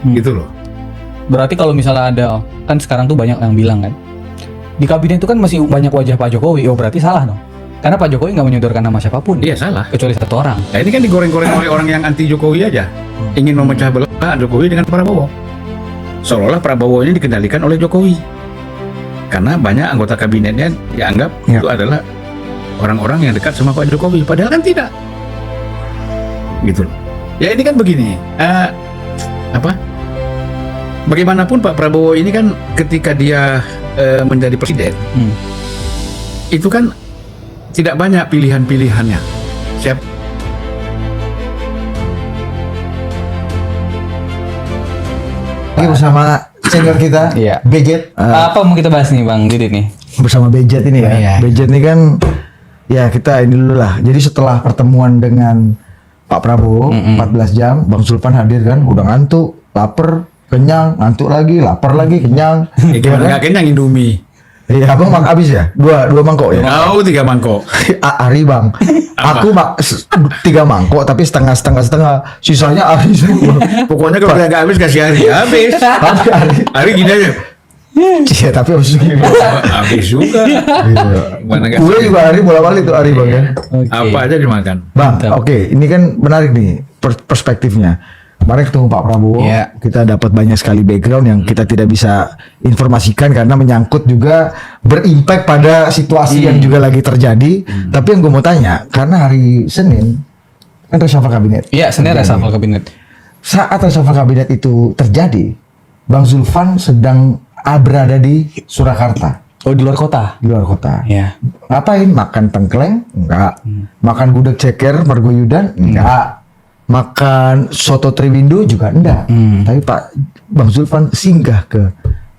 Gitu loh. Berarti kalau misalnya ada, kan sekarang tuh banyak yang bilang kan, di kabinet itu kan masih banyak wajah Pak Jokowi. Oh berarti salah dong. Karena Pak Jokowi nggak menyodorkan nama siapapun. Iya salah. Kecuali satu orang. Nah ini kan digoreng-goreng oleh orang yang anti Jokowi aja. Ingin memecah belah Jokowi dengan Prabowo. Seolah-olah Prabowo ini dikendalikan oleh Jokowi. Karena banyak anggota kabinetnya dianggap itu adalah orang-orang yang dekat sama Pak Jokowi. Padahal kan tidak. Gitu loh. Ya ini kan begini. Bagaimanapun Pak Prabowo ini kan ketika dia menjadi presiden, itu kan tidak banyak pilihan-pilihannya. Siapa? Lagi bersama senior kita, Bejet. Apa mau kita bahas nih Bang Didit nih? Bersama Bejet ini ya. Iya. Bejet ini kan, ya kita ini dulu lah. Jadi setelah pertemuan dengan Pak Prabowo 14 jam, Bang Zulfan hadir kan, udah ngantuk, lapar, kenyang, ngantuk lagi, lapar lagi, kenyang. Gimana nggak kenyang Indomie? Iya, abang habis ya? Dua mangkok ya? Tahu 3 mangkok. Ari bang, aku 3 mangkok tapi setengah. Sisanya Ari semua. Pokoknya kalau nggak habis kasih Ari. Habis. Ari gini aja. Iya, tapi habis Habis juga. Mana nggak gue juga Ari bola-balik tuh Ari bang ya. Apa aja dimakan. Bang, oke, ini kan menarik nih perspektifnya. Kemarin ketemu Pak Prabowo, kita dapat banyak sekali background yang kita tidak bisa informasikan karena menyangkut juga berimpact pada situasi yang juga lagi terjadi. Tapi yang gue mau tanya, karena hari Senin kan reshuffle kabinet. Iya, Senin reshuffle kabinet. Saat reshuffle kabinet itu terjadi, Bang Zulfan sedang berada di Surakarta. Oh di luar kota? Di luar kota. Iya. Ngapain? Makan tengkleng? Enggak. Makan gudeg ceker mergoyudan? Enggak. Makan soto Triwindo juga enggak. Tapi Pak Bang Zulfan singgah ke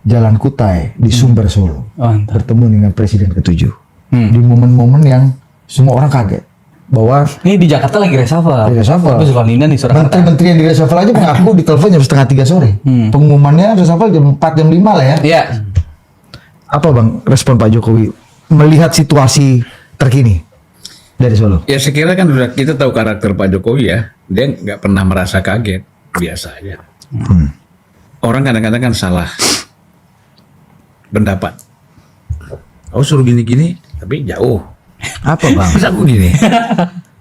Jalan Kutai di Sumber Solo. Bertemu dengan Presiden ke-7. Di momen-momen yang semua orang kaget. Bahwa ini di Jakarta lagi reshuffle. Tapi Zulkarnain di Surakarta. Menteri-menteri yang di reshuffle aja mengaku di telepon jam 2:30 sore. Pengumumannya reshuffle jam 4, jam 5 lah ya. Iya. Apa Bang respon Pak Jokowi melihat situasi terkini dari Solo? Ya saya kira kan sudah kita tahu karakter Pak Jokowi ya. Dia nggak pernah merasa kaget, biasa aja. Orang kadang-kadang kan salah pendapat. Oh suruh gini-gini, tapi jauh. Apa Bang? Masa aku gini?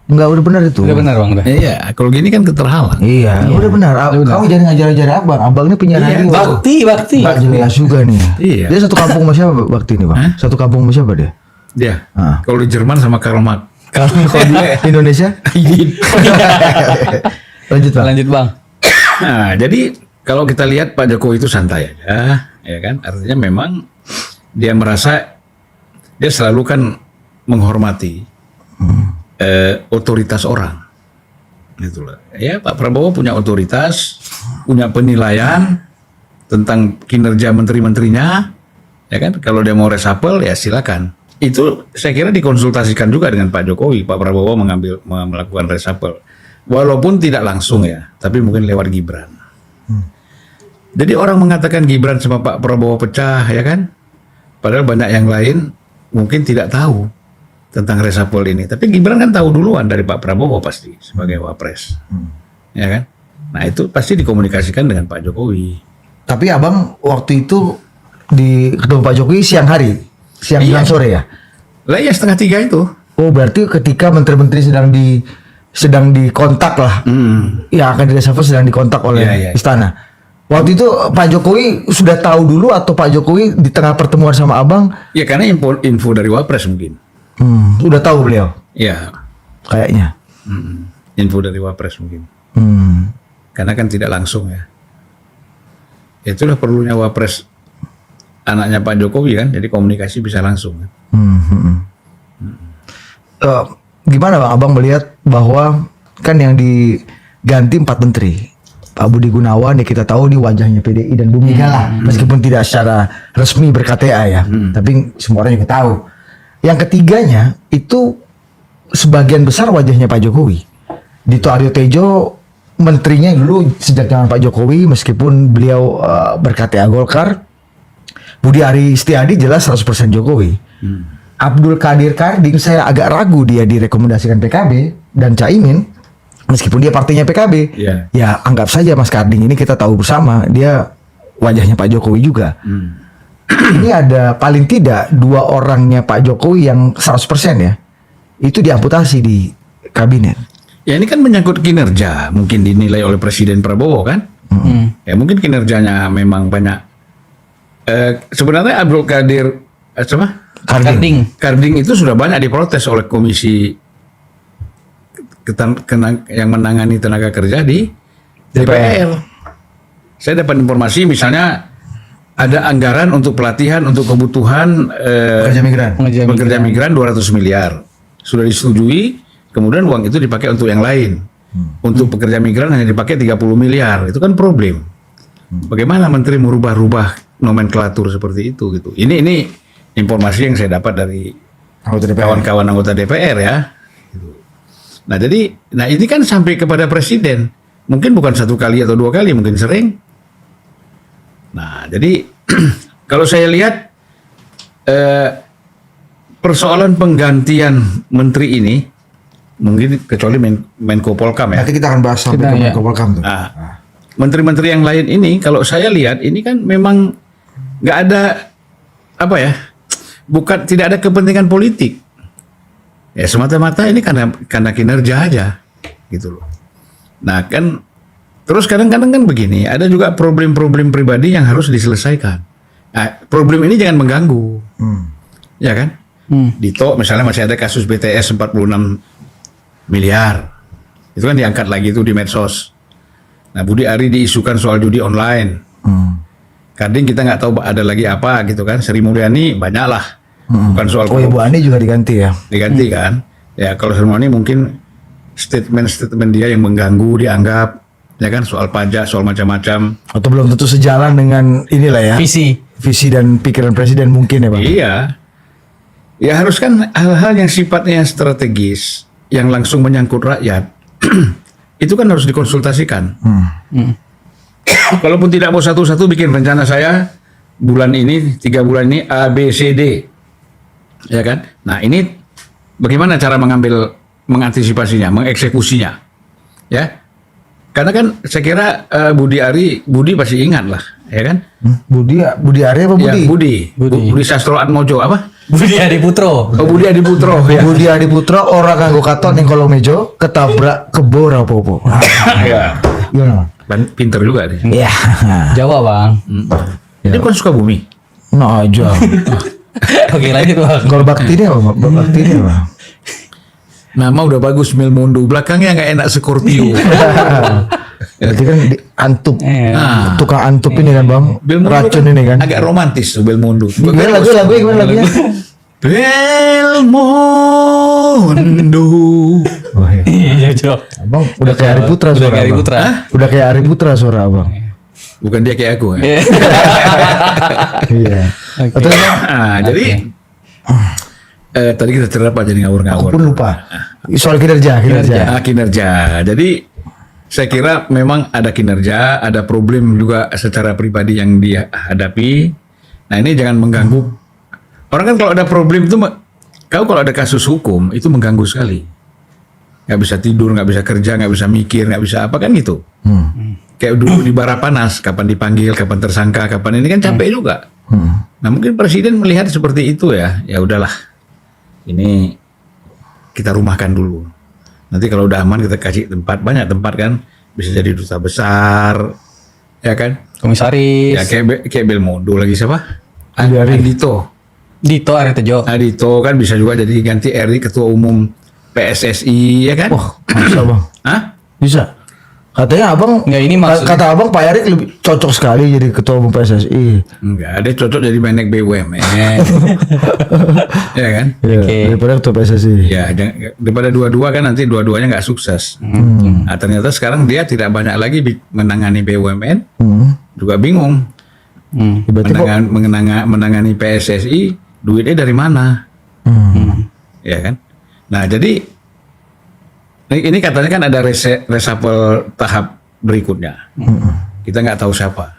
Enggak, udah benar itu. Udah benar Bang. Iya, kalau gini kan keterhalang. Iya, udah benar. Kamu jangan ngajar-ngajar abang. Abang ini penyiar radio. Bakti. Pak jelas juga nih. Iya. Dia satu kampung sama siapa Bakti ini Bang? Satu kampung sama siapa dia? Dia. Kalau di Jerman sama Karl Marx. Kalau di Indonesia? Lanjut Bang. Nah, jadi kalau kita lihat Pak Jokowi itu santai aja, ya kan? Artinya memang dia merasa dia selalu kan menghormati otoritas orang. Itulah. Ya, Pak Prabowo punya otoritas, punya penilaian tentang kinerja menteri-menterinya, ya kan? Kalau dia mau reshuffle ya silakan. Itu saya kira dikonsultasikan juga dengan Pak Jokowi. Pak Prabowo melakukan reshuffle, walaupun tidak langsung ya, tapi mungkin lewat Gibran. Jadi orang mengatakan Gibran sama Pak Prabowo pecah, ya kan? Padahal banyak yang lain mungkin tidak tahu tentang reshuffle ini. Tapi Gibran kan tahu duluan dari Pak Prabowo pasti sebagai wapres, ya kan? Nah itu pasti dikomunikasikan dengan Pak Jokowi. Tapi abang waktu itu ketemu Pak Jokowi siang dan sore ya? Lah ya 2:30 itu. Oh berarti ketika menteri-menteri sedang dikontak lah, ya akan reshuffle sedang dikontak oleh istana. Waktu itu Pak Jokowi sudah tahu dulu atau Pak Jokowi di tengah pertemuan sama abang? Ya karena info dari wapres mungkin. Udah tahu beliau? Ya. Kayaknya. Info dari wapres mungkin. Karena kan tidak langsung ya. Itulah perlunya wapres anaknya Pak Jokowi kan, jadi komunikasi bisa langsung kan. Gimana Bang, abang melihat bahwa kan yang diganti 4 menteri, Pak Budi Gunawan ya kita tahu nih wajahnya PDI dan Bu Mega lah, meskipun tidak secara resmi ber-KTA ya, tapi semua orang juga tahu. Yang ketiganya itu sebagian besar wajahnya Pak Jokowi. Dito Aryo Tejo menterinya dulu sejak zaman Pak Jokowi, meskipun beliau ber-KTA Golkar. Budi Ari Setiadi jelas 100% Jokowi. Abdul Qadir Karding saya agak ragu dia direkomendasikan PKB dan Caimin. Meskipun dia partainya PKB, Iya. ya anggap saja Mas Karding ini kita tahu bersama dia wajahnya Pak Jokowi juga. Ini ada paling tidak 2 orangnya Pak Jokowi yang 100% ya, itu diamputasi di kabinet. Ya ini kan menyangkut kinerja, mungkin dinilai oleh Presiden Prabowo kan. Ya mungkin kinerjanya memang banyak. Sebenarnya Abdul Qadir Karding itu sudah banyak diprotes oleh Komisi yang menangani tenaga kerja di DPR. Saya dapat informasi misalnya ada anggaran untuk pelatihan untuk kebutuhan pekerja migran 200 miliar. Sudah disetujui, kemudian uang itu dipakai untuk yang lain. Untuk pekerja migran hanya dipakai 30 miliar. Itu kan problem. Bagaimana menteri merubah-rubah nomenklatur seperti itu gitu. Ini informasi yang saya dapat dari kawan-kawan anggota DPR ya. Nah jadi, ini kan sampai kepada presiden, mungkin bukan 1 kali atau 2 kali, mungkin sering. Nah jadi kalau saya lihat persoalan penggantian menteri ini, mungkin kecuali Menko Polkam ya. Nanti kita akan bahas sampai ke Menko Polkam tuh. Nah, menteri-menteri yang lain ini, kalau saya lihat ini kan memang nggak ada tidak ada kepentingan politik. Ya semata-mata ini karena kinerja aja gitu loh. Nah kan terus kadang-kadang kan begini, ada juga problem-problem pribadi yang harus diselesaikan. Nah, problem ini jangan mengganggu. Ya kan? Dito misalnya masih ada kasus BTS 46 miliar. Itu kan diangkat lagi itu di medsos. Nah, Budi Ari diisukan soal judi online. Karding kita nggak tahu ada lagi apa gitu kan. Sri Mulyani banyak lah. Bukan soal Ibu Ani juga diganti ya. Diganti kan. Ya kalau Sri Mulyani mungkin statement dia yang mengganggu dianggap ya kan, soal pajak, soal macam-macam. Atau belum tentu sejalan dengan inilah ya. Visi dan pikiran presiden mungkin ya Bang. Iya. Ya harus kan hal-hal yang sifatnya strategis, yang langsung menyangkut rakyat, itu kan harus dikonsultasikan. Kalaupun tidak mau satu-satu bikin rencana saya, bulan ini, 3 bulan ini A, B, C, D. Ya kan? Nah ini bagaimana cara mengantisipasinya, mengeksekusinya. Ya. Karena kan saya kira Budi pasti ingat lah, ya kan? Budi Ari apa Budi? Ya, Budi Sastro Atmojo apa? Budi Adiputro. Oh Budi Adiputro ya. Budi Adiputro orang nganggo katon ning kolong meja ketabrak kebo ra apa-apa. Ya. Gimana? Pinter juga dia. Iya. Jawa Bang. Dia bukan Sukabumi. Nah aja. Oke lanjut Bang. Gol bakti ini apa? Bakti ini apa? Nama udah bagus Melmondo, belakangnya nggak enak Scorpio. Berarti kan antup. Nah, Tukang antup ini kan Bang. Belmondo Racun ini kan. agak romantis tuh Belmondo. Gimana gimana lagunya? Belmondo. Oh, iya. Iya Jo. Abang udah kayak Ari Putra Udah suara kayak Ari Abang. Putra. Udah kayak Ari Putra suara Abang. Bukan dia kayak aku. Ya. Iya. Oke. Betul, Bang? Nah, jadi tadi kita terdapat jadi Aku ngawur-ngawur. pun lupa. Soal kinerja. Kinerja. Jadi saya kira memang ada kinerja, ada problem juga secara pribadi yang dia hadapi. Nah ini jangan mengganggu. Orang kan kalau ada problem itu, kalau ada kasus hukum itu mengganggu sekali. Nggak bisa tidur, nggak bisa kerja, nggak bisa mikir, nggak bisa apa kan gitu. Kayak dulu di bara panas, kapan dipanggil, kapan tersangka, kapan ini kan capek juga. Nah mungkin presiden melihat seperti itu ya, ya udahlah. Ini kita rumahkan dulu. Nanti kalau udah aman kita kasih tempat, banyak tempat kan, bisa jadi duta besar, ya kan? Komisaris. Ya kayak Belmondo lagi siapa? Dito Aritejo. Adito kan bisa juga jadi ganti Eri ketua umum PSSI ya kan? Wah, masa Bang? Hah? Bisa. Katanya Abang, Nggak, ini maksud- kata Abang Pak Erik lebih cocok sekali jadi ketua umum PSSI. Enggak, dia cocok jadi Menek BUMN. Ya kan? Iya, Oke. daripada ketua PSSI. Ya, daripada dua-dua kan nanti dua-duanya nggak sukses. Nah, ternyata sekarang dia tidak banyak lagi menangani BUMN, juga bingung. Berarti kok Menangani PSSI, duitnya dari mana? Ya kan? Nah, jadi ini katanya kan ada reshuffle tahap berikutnya. Kita nggak tahu siapa.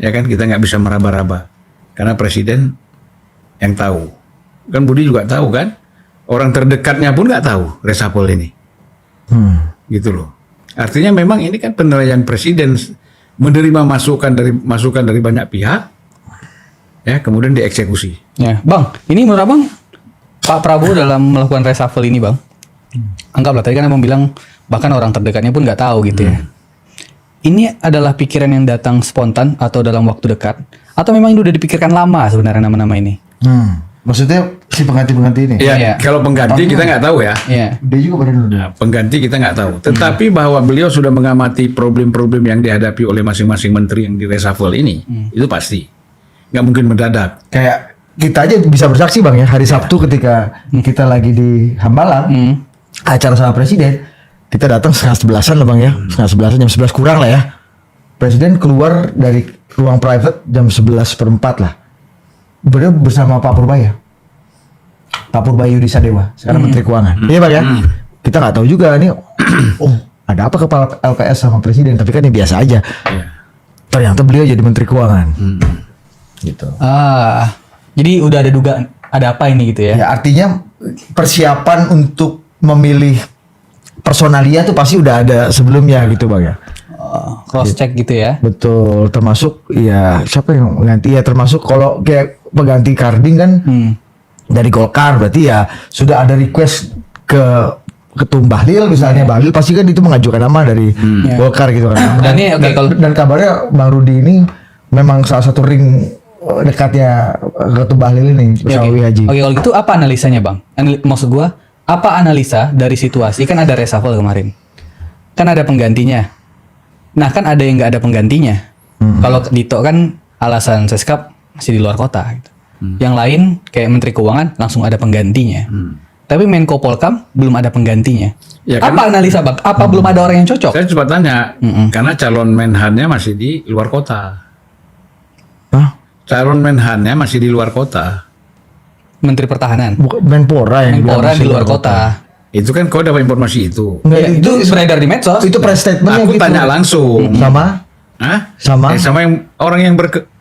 Ya kan, kita nggak bisa meraba-raba. Karena presiden yang tahu. Kan Budi juga tahu kan? Orang terdekatnya pun nggak tahu reshuffle ini. Gitu loh. Artinya memang ini kan penilaian presiden menerima masukan dari banyak pihak, ya kemudian dieksekusi. Ya, Bang, ini menurut Abang Pak Prabowo dalam melakukan reshuffle ini, Bang. Anggaplah tadi kan Abang bilang bahkan orang terdekatnya pun nggak tahu gitu ya. Ini adalah pikiran yang datang spontan atau dalam waktu dekat, atau memang ini udah dipikirkan lama sebenarnya nama-nama ini? Maksudnya si pengganti-pengganti ini? Ya, Iya. kalau pengganti kita nggak tahu ya. Iya. Dia juga pada dulu. Nah, pengganti kita nggak tahu. Tetapi bahwa beliau sudah mengamati problem-problem yang dihadapi oleh masing-masing menteri yang di reshuffle ini, itu pasti. Nggak mungkin mendadak. Kayak kita aja bisa bersaksi Bang ya, hari Sabtu ketika kita lagi di Hambalang, acara sama presiden, kita datang 10:30-an lah Bang ya, 10:30-an, jam 11 kurang lah ya. Presiden keluar dari ruang private jam 11:04 lah. Beliau bersama Pak Purbaya. Pak Purbaya Yudhisa Dewa, sekarang Menteri Keuangan. Iya Bang ya. Kita nggak tahu juga nih, ada apa kepala LPS sama presiden, tapi kan ini biasa aja. Ya. Ternyata beliau jadi Menteri Keuangan. Gitu. Jadi udah ada dugaan ada apa ini gitu ya? Ya artinya persiapan untuk memilih personalia tuh pasti udah ada sebelumnya gitu Bang ya. Cross check gitu ya? Betul, termasuk ya siapa yang mengganti ya, termasuk kalau kayak pengganti Karding kan dari Golkar, berarti ya sudah ada request ke Ketum Bahlil misalnya. Bahlil pasti kan itu mengajukan nama dari Golkar gitu kan. Dan ini oke, kalau Dan kabarnya Bang Rudi ini memang salah satu ring dekatnya Ketum Bahlil ini, bersama Wi Haji. Oke, kalau gitu apa analisanya, Bang? Maksud gua, apa analisa dari situasi, kan ada reshuffle kemarin. Kan ada penggantinya. Nah, kan ada yang nggak ada penggantinya. Kalau Dito kan alasan Seskap masih di luar kota gitu. Yang lain kayak Menteri Keuangan langsung ada penggantinya. Tapi Menko Polkam belum ada penggantinya. Ya, apa analisa, Bang? Apa belum ada orang yang cocok? Saya coba tanya, karena calon menhannya masih di luar kota. Hah? Calon menhannya masih di luar kota. Menteri Pertahanan. Bukan Menpora yang bilang Menpora masih di luar kota. Itu kan kau dapat informasi itu. Enggak, Ya, itu beredar di medsos. Itu press statementnya Aku gitu. tanya langsung. Sama? Hah? Sama? Sama yang orang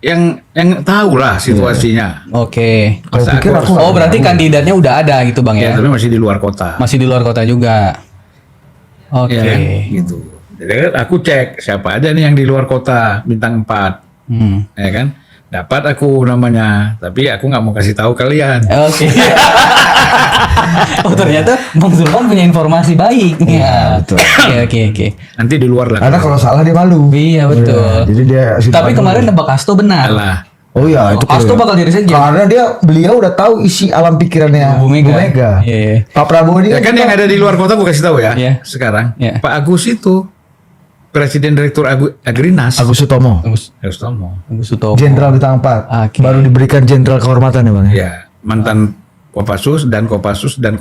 yang tahu lah situasinya. Oke. Kalau Masa pikir aku Oh, berarti kandidatnya udah ada gitu, Bang Ya, ya? tapi masih di luar kota. Masih di luar kota juga. Oke. Ya kan? Gitu. Jadi kan aku cek siapa aja nih yang di luar kota bintang 4. Ya kan? Dapat aku namanya, tapi aku nggak mau kasih tahu kalian. Oke. Oh, ternyata Bang Zulfan punya informasi baik. Ya, betul. Oke. Nanti di luar lah. Karena kalau salah dia malu. Iya, betul. Ya, jadi dia Tapi kemarin nebak Hasto benar. Alah. Oh iya, itu Hasto bakal jadi sekjen. karena beliau udah tahu isi alam pikirannya Bu Mega. Iya. Pak Prabowo ini Ya kan yang ada di luar kota aku kasih tahu ya. Iya. Sekarang Iya. Pak Agus itu Presiden Direktur Agrinas. Agus Sutomo, Agus Tomo. Sutomo. Jenderal bintang 4. Oke. Baru diberikan jenderal kehormatan ya Bang ya. Ya, mantan Kopassus dan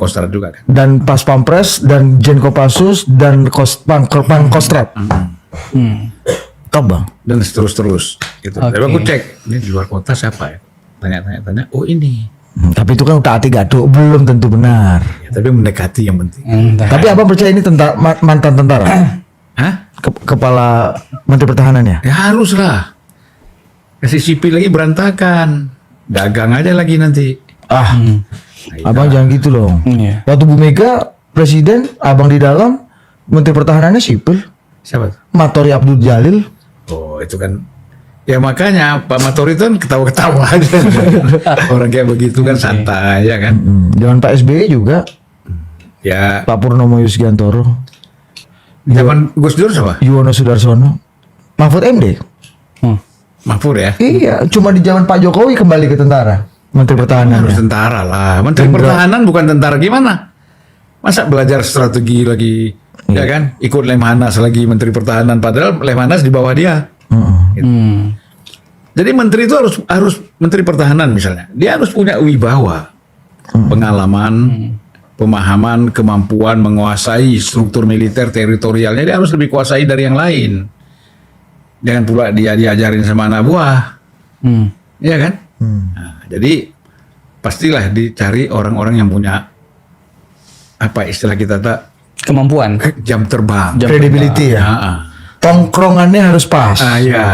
Kostrat juga kan. Dan Pas Pampres dan Jen Kopassus dan Kostrat. Top Bang. Dan terus gitu. Oke. Tapi aku cek ini di luar kota siapa ya? Tanya. Oh ini. Tapi itu kan taati gaduk belum tentu benar. Ya, tapi mendekati yang penting. Entah. Tapi Abang percaya ini mantan tentara? Hah? Kepala Menteri Pertahanan ya? Ya harus lah. Kasih sipil lagi berantakan. Dagang aja lagi nanti. Abang jangan gitu loh. Iya. Waktu Bu Mega presiden, Abang di dalam, Menteri Pertahanannya sipil. Siapa tuh? Matori Abdul Jalil. Oh itu kan. Ya makanya Pak Matori itu kan ketawa-ketawa aja. Orang kayak begitu kan santai ya kan. Dengan Pak SBY juga, Ya Pak Purnomo Yuskiantoro, zaman Gus Dur siapa? Yuwono Sudarsono, Mahfud MD. Mahfud ya. Iya, cuma di zaman Pak Jokowi kembali ke tentara, Menteri Pertahanan. Harus tentara lah. Menteri Pertahanan bukan tentara gimana? Masa belajar strategi lagi, ya kan? Ikut Lemhanas lagi Menteri Pertahanan, padahal Lemhanas di bawah dia. Gitu. Jadi menteri itu harus Menteri Pertahanan misalnya, dia harus punya wibawa, pengalaman, pemahaman, kemampuan menguasai struktur militer teritorialnya, dia harus lebih kuasai dari yang lain. Jangan pula dia diajarin sama anak buah, ya kan? Nah, jadi pastilah dicari orang-orang yang punya apa istilah kita tak Kemampuan. jam terbang, Credibility ya. Tongkrongannya harus pas. Ya.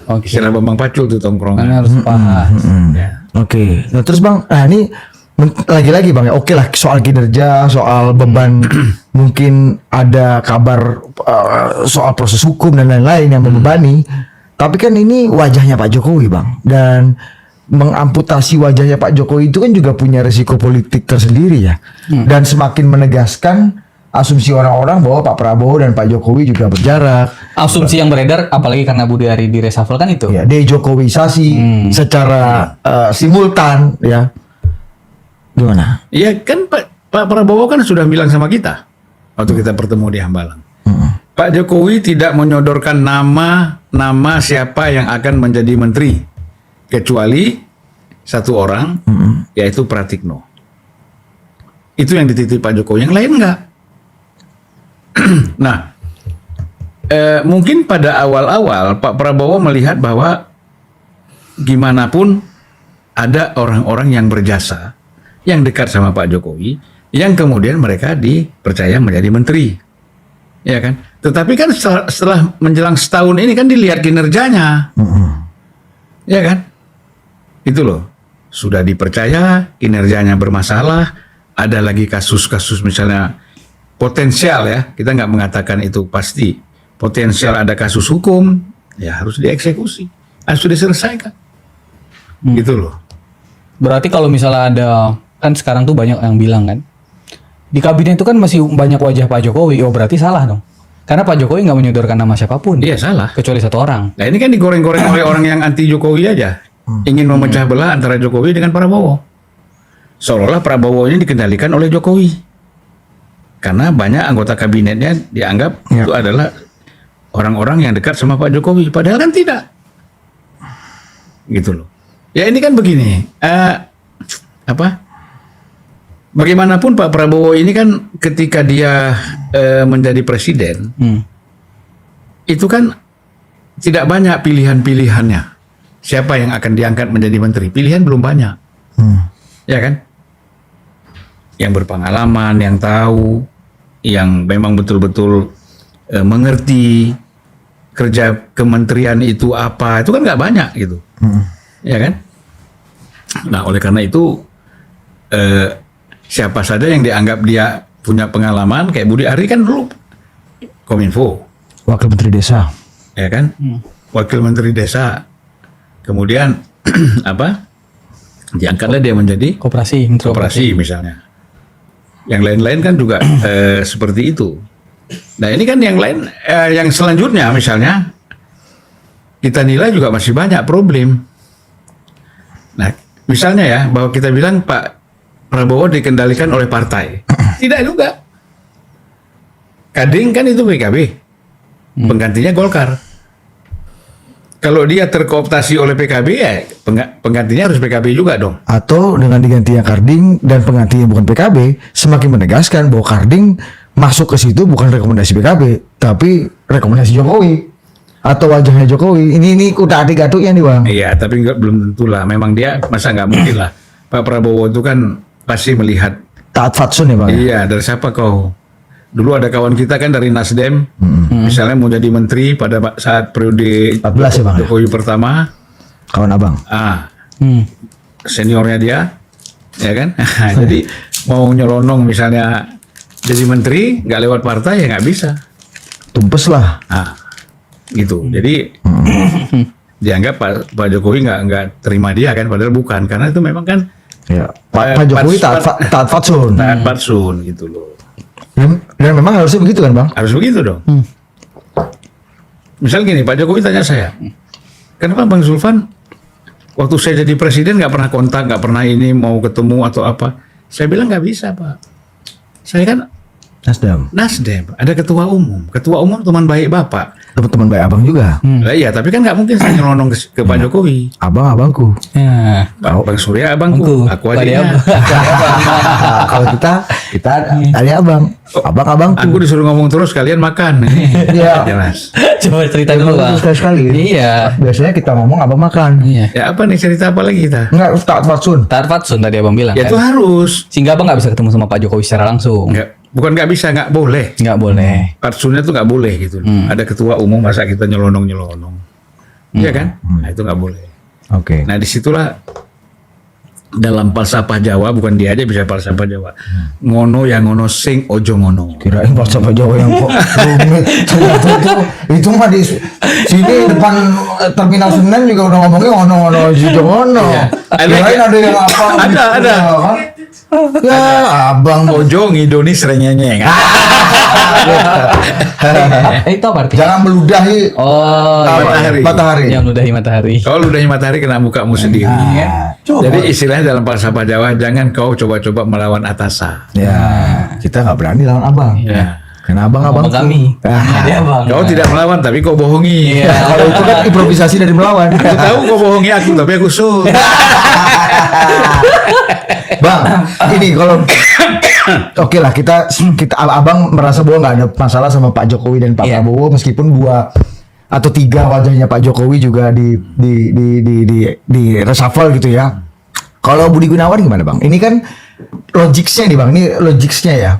Oke. Istilah Bambang Pacul tuh Karena tongkrongan. harus pas. Ya. Oke. Nah terus Bang, ini lagi-lagi bang ya, oke lah soal kinerja, soal beban, mungkin ada kabar soal proses hukum dan lain-lain yang membebani. Tapi kan ini wajahnya Pak Jokowi bang, dan mengamputasi wajahnya Pak Jokowi itu kan juga punya resiko politik tersendiri ya, dan semakin menegaskan asumsi orang-orang bahwa Pak Prabowo dan Pak Jokowi juga berjarak. Asumsi yang beredar, apalagi karena Budi Ari di reshuffle kan itu. Ya, dejokowisasi secara simultan ya. Gimana? Ya kan Pak Prabowo kan sudah bilang sama kita waktu kita bertemu di Hambalang. Pak Jokowi tidak menyodorkan nama siapa yang akan menjadi menteri kecuali satu orang, yaitu Pratikno. Itu yang dititip Pak Jokowi, yang lain enggak. Nah, mungkin pada awal-awal Pak Prabowo melihat bahwa gimana pun ada orang-orang yang berjasa, yang dekat sama Pak Jokowi, yang kemudian mereka dipercaya menjadi menteri, ya kan? Tetapi kan setelah menjelang setahun ini kan dilihat kinerjanya, ya kan? Itu loh, sudah dipercaya, kinerjanya bermasalah, ada lagi kasus-kasus misalnya potensial ya, kita nggak mengatakan itu pasti, potensial ada kasus hukum, ya harus dieksekusi, harus diselesaikan, gitu loh. Berarti kalau misalnya ada, kan sekarang tuh banyak yang bilang kan, di kabinet itu kan masih banyak wajah Pak Jokowi, oh berarti salah dong. Karena Pak Jokowi nggak menyodorkan nama siapapun. Iya salah. Kecuali satu orang. Nah ini kan digoreng-goreng oleh orang yang anti Jokowi aja, ingin memecah belah antara Jokowi dengan Prabowo. Seolah-olah Prabowo ini dikendalikan oleh Jokowi. Karena banyak anggota kabinetnya dianggap itu adalah orang-orang yang dekat sama Pak Jokowi. Padahal kan tidak. Gitu loh. Ya ini kan begini. Bagaimanapun Pak Prabowo ini kan ketika dia menjadi presiden, itu kan tidak banyak pilihan-pilihannya. Siapa yang akan diangkat menjadi menteri? Pilihan belum banyak. Ya kan? Yang berpengalaman, yang tahu, yang memang betul-betul mengerti kerja kementerian itu apa, itu kan nggak banyak gitu. Ya kan? Nah oleh karena itu siapa saja yang dianggap dia punya pengalaman, kayak Budi Ari kan dulu Kominfo, Wakil Menteri Desa, ya kan, Wakil Menteri Desa, kemudian diangkatlah dia menjadi Koperasi, Menteri koperasi misalnya, yang lain-lain kan juga seperti itu. Nah ini kan yang lain, yang selanjutnya misalnya kita nilai juga masih banyak problem. Nah misalnya ya bahwa kita bilang Pak Prabowo dikendalikan oleh partai. Tidak juga. Kading kan itu PKB. Penggantinya Golkar. Kalau dia terkooptasi oleh PKB ya penggantinya harus PKB juga dong. atau dengan digantinya Karding dan penggantinya bukan PKB, semakin menegaskan bahwa Karding masuk ke situ bukan rekomendasi PKB, tapi rekomendasi Jokowi atau wajahnya Jokowi. Ini udah adik-adiknya nih bang. Iya, tapi belum tentu lah. Memang dia masa nggak mungkin lah. Pak Prabowo itu kan pasti melihat. Taat Fatsun ya bang. Iya, dari siapa kau? Dulu ada kawan kita kan dari Nasdem, misalnya mau jadi menteri pada saat periode 14 ya bang. Jokowi pertama, Kawan abang. seniornya dia, ya kan? Jadi mau nyelonong misalnya jadi menteri, nggak lewat partai ya nggak bisa. Tumpes lah. Gitu. Jadi dianggap Pak Jokowi nggak terima dia kan, padahal bukan, karena itu memang kan Ya. Pak Jokowi taat Fatsun. taat fatsun gitu loh. Dan memang harusnya begitu kan bang? Harus begitu dong. Misal gini, Pak Jokowi tanya saya, kenapa Bang Zulfan waktu saya jadi presiden nggak pernah kontak, nggak pernah ini mau ketemu atau apa? Saya bilang nggak bisa Pak. Saya kan Nasdem, ada ketua umum teman baik Bapak. Teman-teman baik abang juga. Lah iya, tapi kan nggak mungkin saya nyelonong ke Pak Jokowi. Abang-abangku. Ya. Bang Surya abangku, aku adiknya. Kalau kita adik abang, abang-abangku. Aku disuruh ngomong terus, kalian makan. Iya. Jelas. Coba cerita dulu bang. Sekali. Iya. Biasanya kita ngomong abang makan. Iya. Ya apa nih, cerita apa lagi kita? Enggak, taat Fatsun. Taat Fatsun tadi abang bilang Ya kan. itu harus. Sehingga abang nggak bisa ketemu sama Pak Jokowi secara langsung. Bukan nggak bisa, nggak boleh. Nggak boleh. Fatsunnya tuh nggak boleh gitu. Ada ketua umum, masa kita nyelonong. Iya kan? Nah itu nggak boleh. Oke. Nah disitulah dalam falsafah Jawa, bukan dia aja bisa falsafah Jawa. Ngono ya ngono sing ojo ngono. Kirain falsafah Jawa yang kok rumit. Ternyata itu mah di sini depan terminal Senen juga udah ngomongnya ngono-ngono juga ngono. Kirain ada yang apa? Ada. Kan? Ya, abang Ojo ngidoni serenyeng. Itu apa artinya? jangan meludahi Oh, Matahari. matahari. yang ludahi matahari. Kalau ludahi matahari kena mukamu sendiri. Coba. Jadi istilahnya dalam falsafah Jawa, jangan kau coba-coba melawan atasan. Ya, kita nggak berani lawan abang. Ya. Karena abang-abang Abang kami. Iya, Bang. Kau tidak melawan tapi kau bohongi. Iya. Kalau itu kan improvisasi dari melawan. Aku tahu kau bohongi aku tapi aku sul. Bang, ini kalau oke lah kita abang merasa bahwa nggak ada masalah sama Pak Jokowi dan Pak Iya. Prabowo meskipun 2 atau 3 wajahnya Pak Jokowi juga di reshuffle gitu ya. Kalau Budi Gunawan gimana bang? Ini kan logiksnya nih bang, ini logiksnya ya.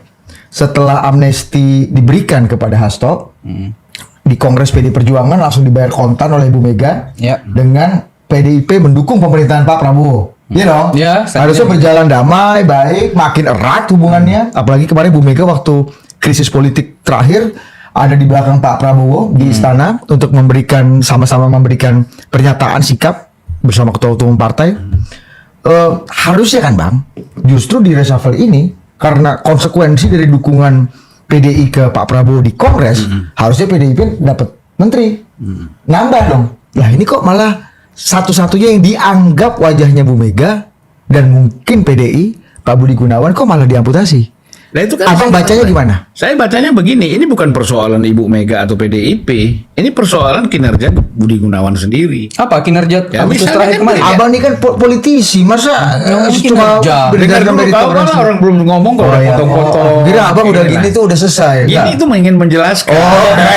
Setelah amnesti diberikan kepada Hasto di Kongres PD Perjuangan langsung dibayar kontan oleh Ibu Mega Ya. dengan PDIP mendukung pemerintahan Pak Prabowo. Iya dong. Ya, Harusnya berjalan damai, baik, makin erat hubungannya. Apalagi kemarin Bu Mega waktu krisis politik terakhir ada di belakang Pak Prabowo di istana untuk sama-sama memberikan pernyataan sikap bersama ketua umum partai. Harusnya kan Bang, justru di reshuffle ini karena konsekuensi dari dukungan PDI ke Pak Prabowo di Kongres, harusnya PDIP dapat menteri. Nambah dong. Lah ini kok malah satu-satunya yang dianggap wajahnya Bu Mega dan mungkin PDI, Pak Budi Gunawan kok malah diamputasi. Nah itu kan Abang bacanya gimana? Saya bacanya begini, ini bukan persoalan Ibu Mega atau PDIP, ini persoalan kinerja Budi Gunawan sendiri. Apa kinerja Ya, Agustus misalnya terakhir kan kemarin? Ya. Abang ini kan politisi, masa mungkin cuma kerja. Dengar berdasarkan dulu kau meritokrasi? kan orang belum ngomong kok udah iya. potong-potong. Kira abang udah Inilah. gini tuh udah selesai. Ini Enggak? itu ingin menjelaskan. Oh, udah.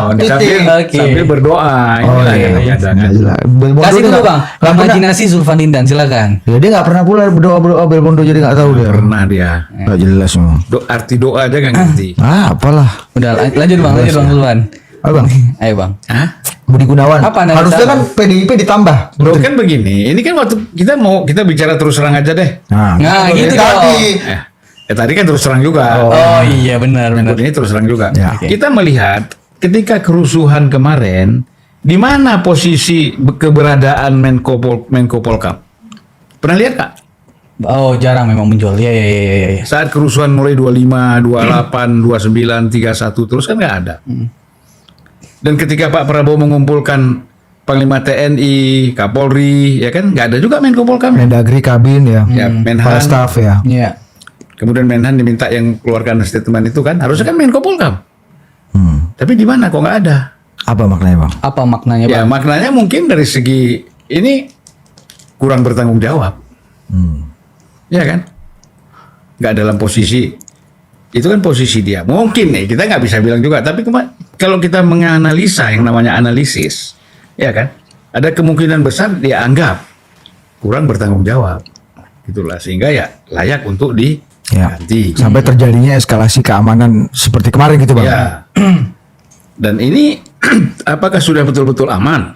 sambil, Titik. Oke. sambil berdoa. Inilah iya. kadang-kadang. Nggak jelas. Belmondo Kasih dia dulu nggak- bang. nggak pernah- Imajinasi Zulfan Lindan, silakan. Ya dia nggak pernah pula berdoa Belmondo jadi nggak tahu dia. Pernah dia. Nggak jelas semua. Arti doa aja nggak ngerti. Apalah. Udah lanjut bang Zulfan. Abang. Ayo bang. Hah? Budi Gunawan. Apa analisa Harusnya kan Abang? PDIP ditambah. Bro kan begini, ini kan waktu kita bicara terus terang aja deh. Nah, gitu tadi. Tadi kan terus terang juga. Oh iya benar benar. Ini terus terang juga. Ya. Kita melihat ketika kerusuhan kemarin, di mana posisi keberadaan Menko Polkam? Pernah lihat Kak? Oh jarang memang muncul. Iya. Saat kerusuhan mulai 25, 28, 29, 31 terus kan nggak ada. Dan ketika Pak Prabowo mengumpulkan Panglima TNI, Kapolri, ya kan nggak ada juga Menko Polkam. Mendagri Kabin ya. Ya, Kepala Menhan. Staf ya. Iya. Kemudian Menhan diminta yang keluarkan statement itu kan harusnya kan Menko Polkam. Tapi di mana kok nggak ada? Apa maknanya bang? Apa maknanya Ya bang? maknanya mungkin dari segi ini kurang bertanggung jawab. Ya kan? Nggak dalam posisi itu kan posisi dia. Mungkin nih kita nggak bisa bilang juga. Tapi kalau kita menganalisa yang namanya analisis, ya kan? Ada kemungkinan besar dia anggap kurang bertanggung jawab. Gitulah sehingga ya layak untuk Ya. diganti. Sampai terjadinya eskalasi keamanan seperti kemarin gitu bang. Ya. Dan ini apakah sudah betul-betul aman?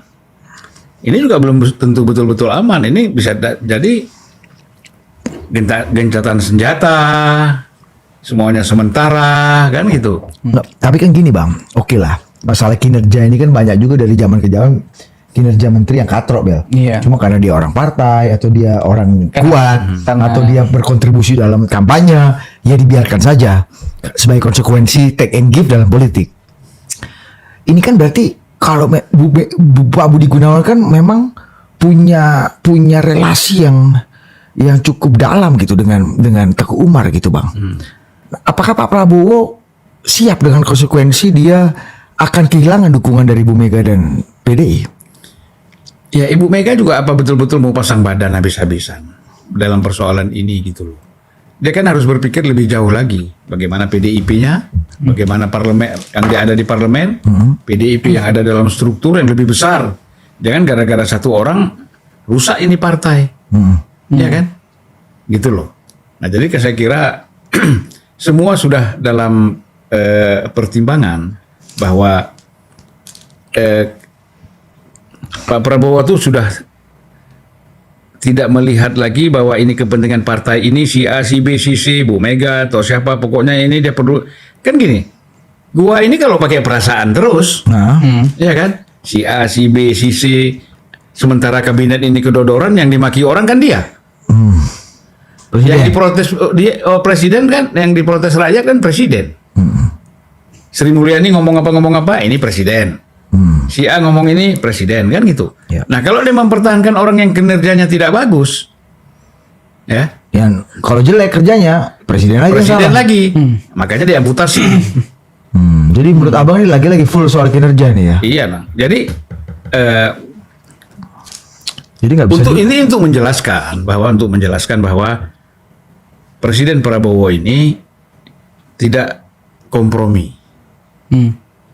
Ini juga belum tentu betul-betul aman. Ini bisa jadi gencatan senjata, semuanya sementara, kan gitu. Nggak, tapi kan gini bang, oke lah. Masalah kinerja ini kan banyak juga dari zaman ke zaman kinerja menteri yang katrok Bel. Iya. Cuma karena dia orang partai atau dia orang kuat karena- atau dia berkontribusi dalam kampanye, ya dibiarkan saja sebagai konsekuensi take and give dalam politik. Ini kan berarti kalau Pak Budi Gunawan kan memang punya relasi yang cukup dalam gitu dengan Teguh Umar gitu bang. Apakah Pak Prabowo siap dengan konsekuensi dia akan kehilangan dukungan dari Bu Mega dan PDI? Ya Ibu Mega juga apa betul-betul mau pasang badan habis-habisan dalam persoalan ini gitu loh. Dia kan harus berpikir lebih jauh lagi. Bagaimana PDIP-nya, bagaimana parlemen yang dia ada di parlemen, PDIP yang ada dalam struktur yang lebih besar. Jangan gara-gara satu orang rusak ini partai. Ya kan? Gitu loh. Nah jadi saya kira semua sudah dalam pertimbangan bahwa Pak Prabowo itu sudah tidak melihat lagi bahwa ini kepentingan partai ini si A, si B, si C, Bu Mega atau siapa, pokoknya ini dia perlu. Kan gini, gua ini kalau pakai perasaan terus, Nah, ya kan, si A, si B, si C, sementara kabinet ini kedodoran, yang dimaki orang kan dia. Yang diprotes presiden kan, yang diprotes rakyat kan presiden. Sri Mulyani ngomong apa, ini presiden. Si A ngomong ini presiden, kan gitu. Ya. Nah, kalau dia mempertahankan orang yang kinerjanya tidak bagus, ya, yang kalau jelek kerjanya presiden lagi yang presiden salah. lagi, makanya diamputasi. Jadi menurut abang ini lagi full soal kinerja nih ya. Iya, nah. Jadi Jadi nggak bisa. untuk menjelaskan bahwa Presiden Prabowo ini tidak kompromi.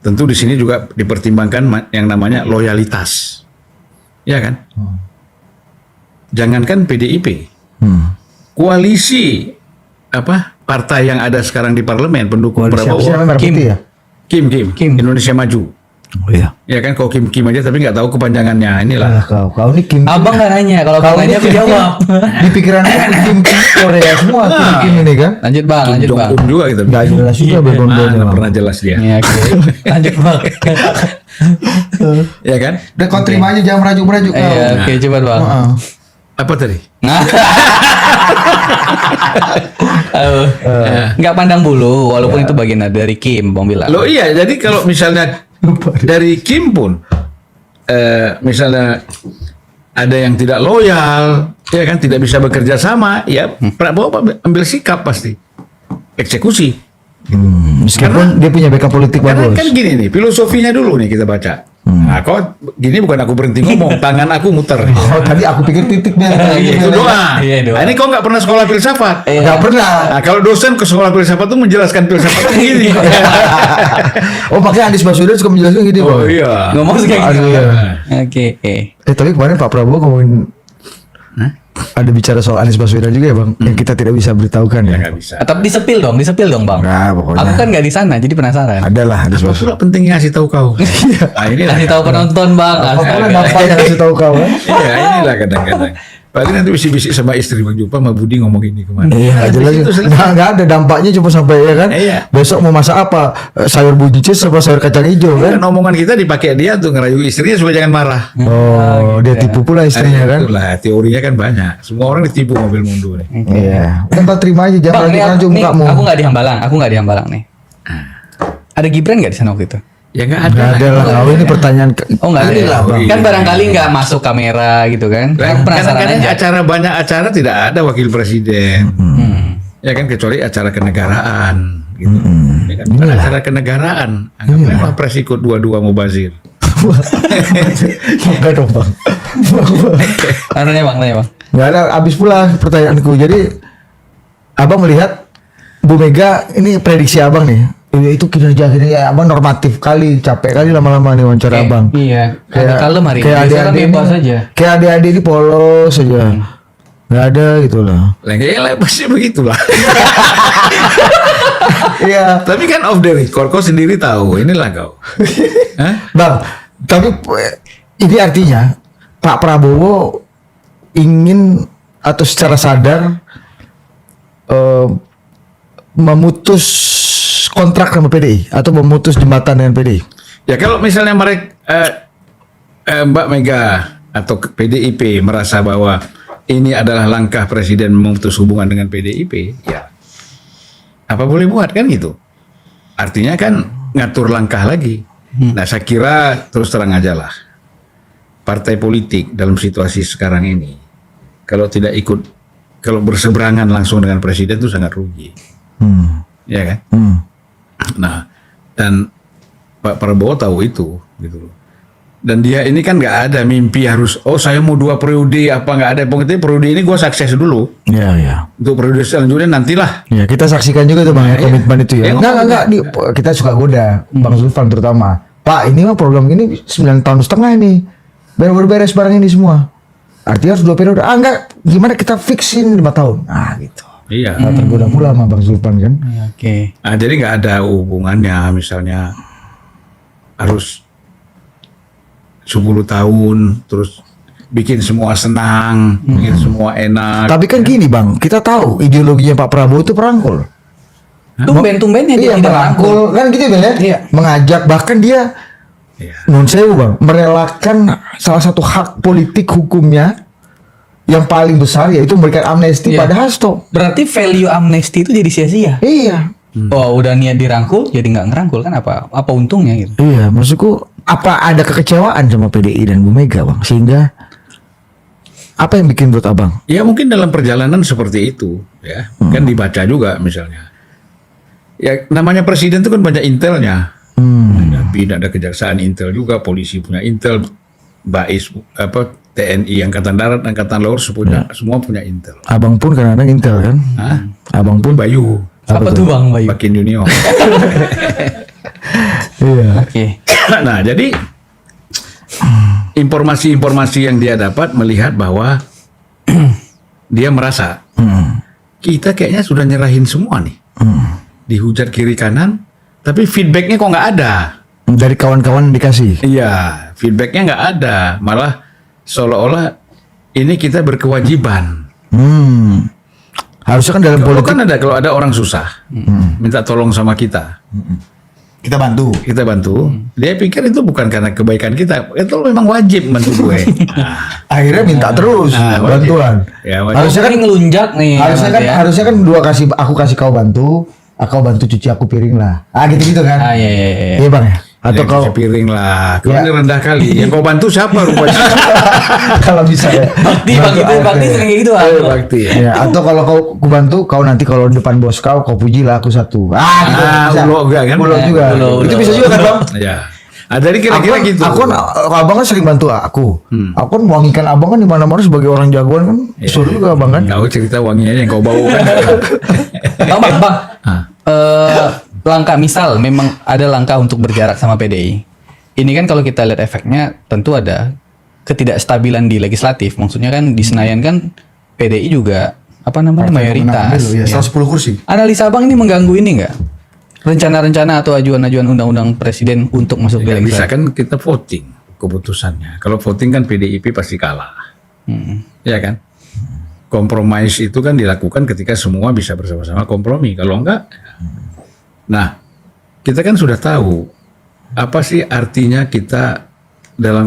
Tentu di sini juga dipertimbangkan yang namanya loyalitas, ya kan? Jangankan PDIP, koalisi partai yang ada sekarang di parlemen pendukung Prabowo, Siapa merah putih ya? Kim, Indonesia Maju, Oh iya. ya kan? Kok Kim aja tapi nggak tahu kepanjangannya, inilah. Kau ini Kim. Abang nggak nanya, kalau Kau abang ini nanya aku jawab. Di pikiran aku Kim Korea semua Kim ini kan. Lanjut bang, Kim lanjut Jong bang. Un juga gitu. Nggak jelas juga background-nya, nggak Bang. pernah jelas dia, Iya, oke. Lanjut bang. ya kan? Udah kau terima aja jangan merajuk-merajuk kau. Iya, oke coba bang. Heeh. Apa tadi? Nggak pandang bulu, walaupun itu bagian dari Kim, bang bilang. Loh iya, jadi kalau misalnya dari Kim pun, misalnya ada yang tidak loyal, ya kan, tidak bisa bekerja sama, ya Prabowo ambil sikap pasti, eksekusi. Meskipun dia punya backup politik Karena bagus. kan gini nih, filosofinya dulu nih kita baca. Nah, kok gini bukan aku berhenti ngomong, tangan aku muter. Oh tadi aku pikir titik biar Itu doa. Iya, doa. Nah, ini kok nggak pernah sekolah filsafat? Nggak pernah. Nah, kalau dosen ke sekolah filsafat tuh menjelaskan filsafat tuh gini. Oh makanya Anies Baswedan suka menjelaskan gitu. Oh Bang. iya. Ngomong kayak gitu. Aduh, iya. Oke. Tapi kemarin Pak Prabowo ngomongin ada bicara soal Anies Baswedan juga ya bang, yang kita tidak bisa beritahukan Ya ya. nggak bisa. Tapi disepil dong bang. Nah pokoknya. Aku kan nggak di sana, jadi penasaran. Adalah Anies Apa Baswedan. pula pentingnya kasih tahu kau? Nah, inilah Kasih tahu penonton bang. Apapun dampaknya kasih tahu kau kan. Iya, inilah kadang-kadang. Paling nanti bisik-bisik sama istri Bang Jupa, sama Budi ngomong ini kemana. Iya nggak jelas. Itu selesai. Nggak ada dampaknya cuma sampai ya kan. Iya. Besok mau masak apa? Sayur buncis apa sayur kacang hijau kan? Kan omongan kita dipakai dia untuk ngerayu istrinya supaya jangan marah. Oh dia tipu pula istrinya kan. Itulah, teorinya kan banyak. Semua orang ditipu mobil mundur nih. Iya. Kan terima aja jangan Bang, nih, rajuk nih, mukamu. aku nggak di Hambalang nih. Ada Gibran nggak di sana waktu itu? Ya nggak ada. Nggak ada lah. Kau ini pertanyaan. Oh nggak ada. Inilah, Bang. Kan barangkali nggak masuk kamera gitu kan? Aku penasaran Kadang-kadang aja. banyak acara tidak ada wakil presiden. Ya kan, kecuali acara kenegaraan. Gitu. Ya kan, bukan acara kenegaraan. Anggaplah Pres ikut dua-dua mubazir. Enggak dong bang. Tanya bang. Nggak ada. Habis pula pertanyaanku. Jadi abang melihat Bu Mega ini prediksi abang nih. Itu kinerja abang normatif kali, capek kali lama-lama nih wawancara abang. Iya. Agak kalem hari ini. Kayak Biasanya adik-adik bebas ini- aja. Kayak adik-adik ini polos aja. Nggak ada gitu lah. Lah pasti begitulah. Iya. Tapi kan off the record, kau sendiri tahu. Inilah kau. Hah? Bang, tapi ini artinya Pak Prabowo ingin atau secara sadar memutus kontrak sama PDI atau memutus jembatan dengan PDI. Ya kalau misalnya mereka Mbak Mega atau PDIP merasa bahwa ini adalah langkah presiden memutus hubungan dengan PDIP, ya apa boleh buat kan gitu. Artinya kan ngatur langkah lagi. Nah saya kira terus terang aja lah, partai politik dalam situasi sekarang ini kalau tidak ikut, kalau berseberangan langsung dengan presiden itu sangat rugi, ya kan. Nah, dan Pak Prabowo tahu itu, gitu loh. Dan dia ini kan nggak ada mimpi harus, saya mau 2 periode apa, nggak ada. Pokoknya periode ini gue sukses dulu. Iya, iya. Untuk periode selanjutnya nantilah. Ya kita saksikan juga tuh bang ya komitmen itu ya. Iya, Enggak. Kita suka goda Bang Zulfan terutama. Pak ini mah program ini 9,5 tahun ini. Baru beres barang ini semua. Artinya harus 2 periode. Enggak. Gimana kita fixin 5 tahun. Gitu. Iya. Nah, tergoda pula sama Bang Zulfan kan. Oke. Nah, jadi nggak ada hubungannya, misalnya harus 10 tahun, terus bikin semua senang, bikin semua enak. Tapi kan gini bang, kita tahu ideologinya Pak Prabowo itu perangkul. Tumben-tumbennya dia Iya tidak merangkul, kan gitu bang ya. Iya. Mengajak, bahkan dia Iya. non sewu bang, merelakan salah satu hak politik hukumnya yang paling besar yaitu memberikan amnesti Iya. pada Hasto. Berarti value amnesti itu jadi sia-sia. Iya. Oh, udah niat dirangkul jadi nggak ngerangkul kan apa untungnya gitu. Iya, maksudku apa ada kekecewaan sama PDI dan Bu Mega bang, sehingga apa yang bikin menurut abang? Ya mungkin dalam perjalanan seperti itu, ya kan dibaca juga misalnya. Ya namanya presiden itu kan banyak intelnya. Ada BIN, ada kejaksaan intel juga, polisi punya intel, BAIS TNI, Angkatan Darat, Angkatan Laut semua punya intel. Abang pun kadang-kadang intel kan? Hah? Abang pun Bayu, Apa tuh Bang Bayu? Bakin Junior. Iya. Oke. Nah jadi informasi-informasi yang dia dapat melihat bahwa dia merasa kita kayaknya sudah nyerahin semua nih. Dihujat kiri kanan, tapi feedbacknya kok nggak ada. Dari kawan-kawan dikasih. Iya, feedbacknya nggak ada. Malah seolah-olah ini kita berkewajiban. Harusnya kan dalam Kalau politik kan kalau ada orang susah, minta tolong sama kita, kita bantu. kita bantu. Dia pikir itu bukan karena kebaikan kita, itu memang wajib bantu gue. Akhirnya minta terus wajib. bantuan. Ya, wajib. Harusnya kan Ini ngelunjak nih. harusnya kan dua kasih aku kasih kau bantu, aku bantu cuci aku piring lah. gitu-gitu kan. Ah iya. Iya bang ya. Atau Atau kau kau piring lah, kau Ya. ini rendah kali. Yang kau bantu siapa rupanya? kalau bisa ya. Bakti Bang gitu, bakti sering kayak gitu. Eh, bakti ya. Ya, atau kalau kau bantu, kau nanti kalau di depan bos kau pujilah aku satu. Gitu, bisa. ulo enggak kan? Ulo juga. Ulo. Itu bisa juga kan bang? Ya. Jadi kira-kira gitu. Aku kan, abang kan sering bantu aku. Aku kan wangikan abang kan di mana-mana sebagai orang jagoan kan. Suruh juga abang kan. Kau cerita wanginya yang kau bau kan? Bang. Ah. Langkah misal memang ada langkah untuk berjarak sama PDI. Ini kan kalau kita lihat efeknya tentu ada ketidakstabilan di legislatif. Maksudnya kan di Senayan kan PDI juga mayoritas. Ya, Ya. 110 kursi. Analisa Abang ini mengganggu ini nggak? Rencana-rencana atau ajuan-ajuan undang-undang presiden untuk masuk ke Nggak bisa legislatif? kan kita voting keputusannya. Kalau voting kan PDIP pasti kalah. Ya kan? Kompromis itu kan dilakukan ketika semua bisa bersama-sama kompromi. Kalau enggak, nah kita kan sudah tahu apa sih artinya kita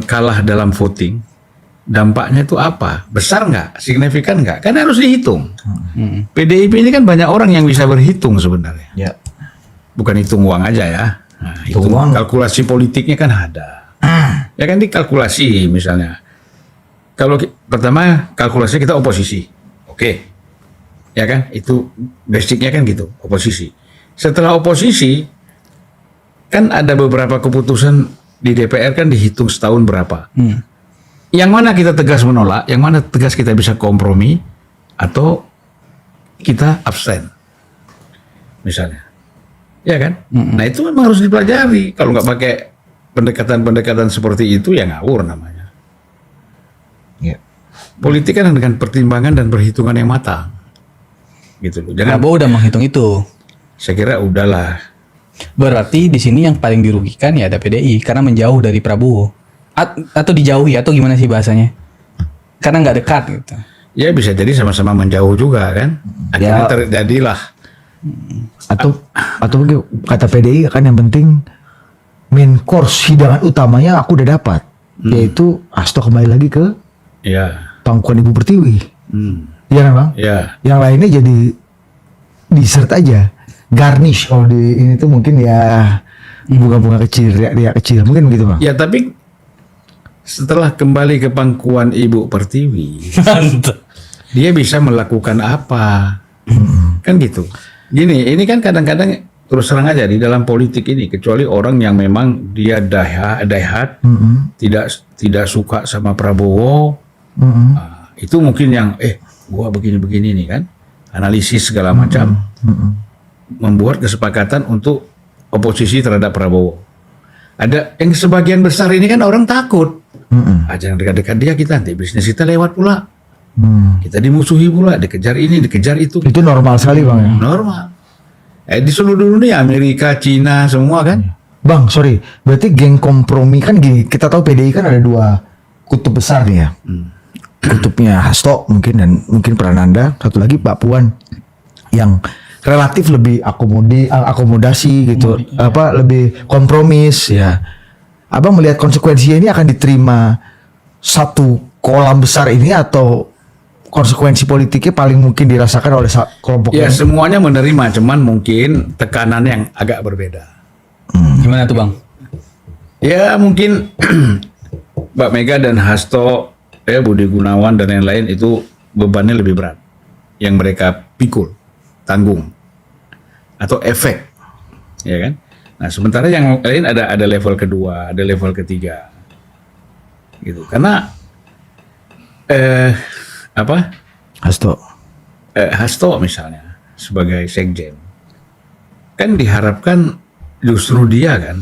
kalah dalam voting. Dampaknya itu apa? Besar nggak? Signifikan nggak? Kan harus dihitung. PDIP ini kan banyak orang yang bisa berhitung sebenarnya. Ya. Bukan hitung uang aja ya. Nah, Hitung hitung uang. kalkulasi politiknya kan ada. Ya kan dikalkulasi misalnya. Kalau pertama kalkulasi kita oposisi. Oke. Ya kan? Itu basicnya kan gitu, oposisi. Setelah oposisi kan ada beberapa keputusan di DPR kan dihitung setahun berapa. Yang mana kita tegas menolak, yang mana tegas kita bisa kompromi atau kita abstain. Misalnya. Ya kan? Nah itu memang harus dipelajari. Kalau nggak pakai pendekatan-pendekatan seperti itu ya ngawur namanya. Ya. Politik kan dengan pertimbangan dan perhitungan yang matang. Gitu loh. Jangan Prabowo udah menghitung itu. saya kira udahlah. Berarti di sini yang paling dirugikan ya ada PDI karena menjauh dari Prabowo. Atau dijauhi atau gimana sih bahasanya? Karena nggak dekat gitu. Ya bisa jadi sama-sama menjauh juga kan. Akhirnya terjadilah. Atau kata PDI kan yang penting main course hidangan utamanya aku udah dapat, yaitu Hasto kembali lagi ke Ya. pangkuan Ibu Pertiwi. Iya kan bang? Ya. Yang lainnya jadi dessert aja, garnish kalau di ini tuh mungkin ya bunga-bunga kecil, riak-riak kecil, mungkin begitu bang. Ya tapi setelah kembali ke pangkuan Ibu Pertiwi, dia bisa melakukan apa? Kan gitu. Gini, ini kan kadang-kadang terus terang aja di dalam politik ini, kecuali orang yang memang dia daihat, tidak suka sama Prabowo, itu mungkin yang gua begini-begini nih kan, analisis segala macam, membuat kesepakatan untuk oposisi terhadap Prabowo. Ada yang sebagian besar ini kan orang takut. Jangan dekat-dekat dia, kita nanti bisnis kita lewat pula. Kita dimusuhi pula, dikejar ini, dikejar itu. Itu normal sekali bang ya. Normal. Di seluruh dunia, Amerika, Cina, semua kan. Bang, sorry, berarti geng kompromi kan gini, kita tahu PDI kan ada dua kutub besar nih ya. Kutubnya Hasto mungkin dan mungkin Prananda, satu lagi Pak Puan yang relatif lebih akomodasi gitu, lebih kompromis ya. Abang melihat konsekuensinya ini akan diterima satu kolam besar ini atau konsekuensi politiknya paling mungkin dirasakan oleh kelompok Ya ini? semuanya menerima, cuman mungkin tekanan yang agak berbeda. Gimana tuh bang? Ya mungkin Mbak Mega dan Hasto, Budi Gunawan dan lain-lain itu bebannya lebih berat, yang mereka pikul, tanggung, atau efek, ya kan? Nah sementara yang lain ada level kedua, ada level ketiga, gitu. Karena Hasto misalnya sebagai sekjen, kan diharapkan justru dia kan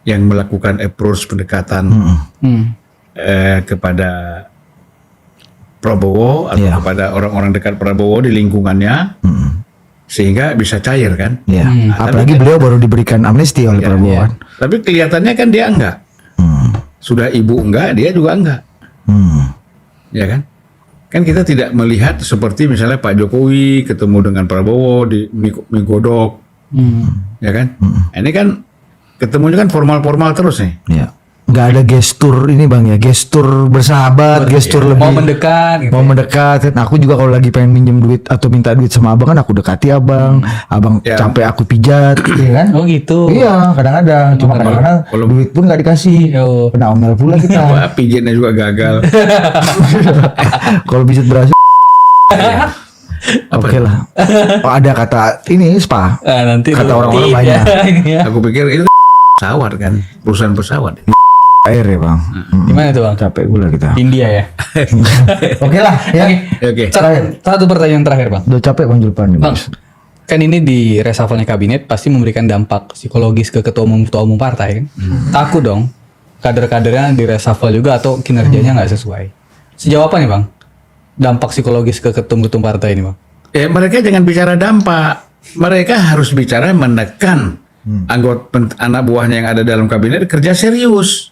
yang melakukan approach pendekatan kepada Prabowo atau Iya. kepada orang-orang dekat Prabowo di lingkungannya, sehingga bisa cair kan. Ya, apalagi beliau baru diberikan amnesti oleh Prabowo kan. Tapi kelihatannya kan dia enggak. Sudah ibu enggak, dia juga enggak. Ya kan? Kan kita tidak melihat seperti misalnya Pak Jokowi ketemu dengan Prabowo di mie godok. Ya kan? Nah, ini kan ketemunya kan formal-formal terus nih. Ya. Nggak ada gestur ini bang ya, gestur bersahabat, gestur lebih Mau mendekat gitu. mau mendekat. Nah, aku juga kalau lagi pengen minjem duit atau minta duit sama abang kan aku dekati abang, abang Ya. capek aku pijat, iya kan? Oh gitu. Iya, kadang-kadang. Cuma kadang-kadang kalau- duit pun nggak dikasih. Oh. Kena omel pula kita. Wah, pijitnya juga gagal. Kalau pijat berhasil, oke lah. Oh, ada kata ini spa. Nanti Kata orang-orang rutin banyak. ya, ini ya. Aku pikir itu pesawat kan, perusahaan pesawat. Air ya bang. Gimana tuh bang? Capek gula kita. India ya. Oke lah ya. Oke. Satu pertanyaan terakhir bang. Udah capek bang Julpan nih Bang, bang. kan ini di reshuffle-nya kabinet pasti memberikan dampak psikologis ke ketua umum partai kan? Takut dong kader-kadernya di reshuffle juga atau kinerjanya nggak sesuai. Sejauh apa nih bang? Dampak psikologis ke ketum-ketum partai ini bang? Ya, mereka jangan bicara dampak. Mereka harus bicara menekan anggota anak buahnya yang ada dalam kabinet kerja serius.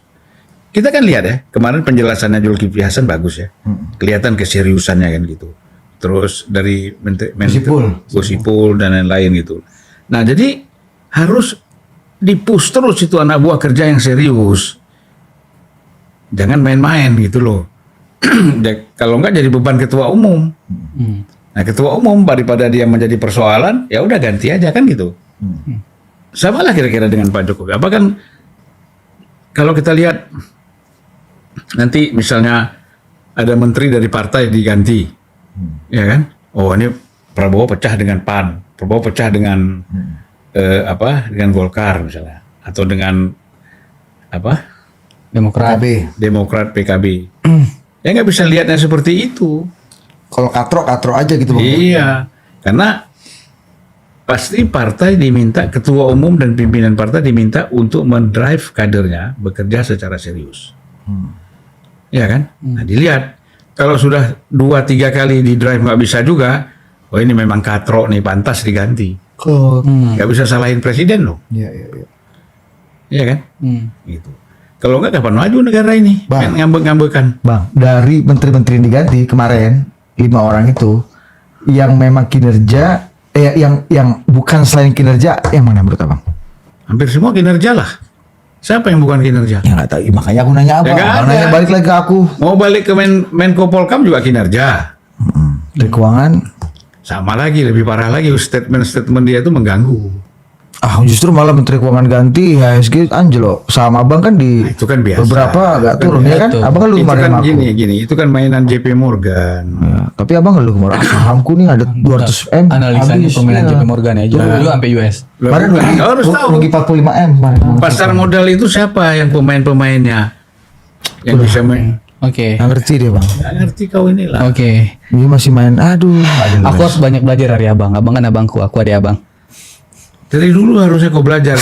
Kita kan lihat ya, kemarin penjelasannya Zulkifli Hasan bagus ya. Kelihatan keseriusannya kan gitu. Terus dari Gusipul dan lain-lain gitu. Nah, jadi harus dipush terus itu anak buah kerja yang serius. Jangan main-main gitu loh. Kalau enggak jadi beban ketua umum. Nah, ketua umum daripada dia menjadi persoalan, ya udah ganti aja kan gitu. Sama lah kira-kira dengan Pak Jokowi. Apa kan kalau kita lihat nanti misalnya ada menteri dari partai diganti, ya kan? Oh ini Prabowo pecah dengan PAN, Prabowo pecah dengan dengan Golkar misalnya, atau dengan Demokrat. Demokrat PKB. Ya nggak bisa lihatnya seperti itu. Kalau katro aja gitu bang. Iya, karena pasti partai diminta, ketua umum dan pimpinan partai diminta untuk mendrive kadernya bekerja secara serius. Ya kan? Nah, dilihat kalau sudah 2-3 kali di drive nggak bisa juga, oh ini memang katro nih, pantas diganti. Oh, Nggak bisa salahin presiden loh, iya. ya kan? Hmm. Gitu. Kalau nggak kapan maju negara ini? Bang. Main ngambek-ngambekan. Bang, dari menteri-menteri yang diganti kemarin 5 orang itu yang memang kinerja yang bukan selain kinerja yang mana menurut abang? Hampir semua kinerja lah. Siapa yang bukan kinerja? Ya nggak tahu, makanya aku nanya abang. Ya, nggak Abang ada. nanya balik lagi ke aku. Mau balik ke Menko Polkam juga kinerja. Dari keuangan, Sama lagi, lebih parah lagi, statement-statement dia itu mengganggu. justru malah menteri keuangan ganti HSG Anjelo. Sama abang kan di Nah, itu kan biasa. beberapa agak Itu kan turun ya kan? betul. Abang kan lu Itu kemarin kan sama aku. gini, itu kan mainan JP Morgan. Ya, tapi abang nggak lu kemarin. Sahamku nih ada 200 M. Analisanya habis. permainan Iya. JP Morgan ya, juga sampai US. Kemarin Harus tahu. rugi 45 M kemarin. Pasar modal itu siapa yang pemain-pemainnya? Yang bisa main? Oke. Nggak ngerti dia bang. Nggak ngerti kau inilah. Oke. Dia masih main. Aduh. Aku harus banyak belajar dari abang. Abang kan abangku, aku adik abang. Dari dulu harusnya kau belajar.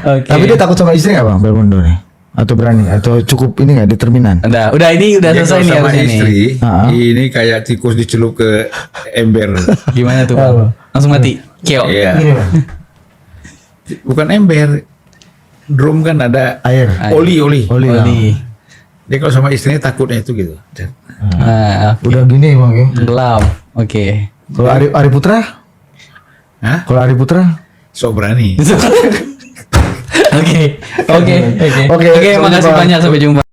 Oke. Tapi dia takut sama istri nggak bang Belmondo nih? Atau berani? Atau cukup ini nggak determinan? Udah ini udah Dia selesai kalau nih sama harusnya istri, nih. ini kayak tikus dicelup ke ember. Gimana tuh bang? Langsung mati. Keo. Iya. Gini bang. Bukan ember. drum kan ada Air. oli. Oli. Oli. Dia kalau sama istrinya takutnya itu gitu. Nah, Udah gini bang ya. gelap. Oke. Kalau Ari Putra? Hah? Kalau Ari Putra? Sok berani. Oke. Oke, Oke, sampai makasih jumpa. banyak, sampai jumpa.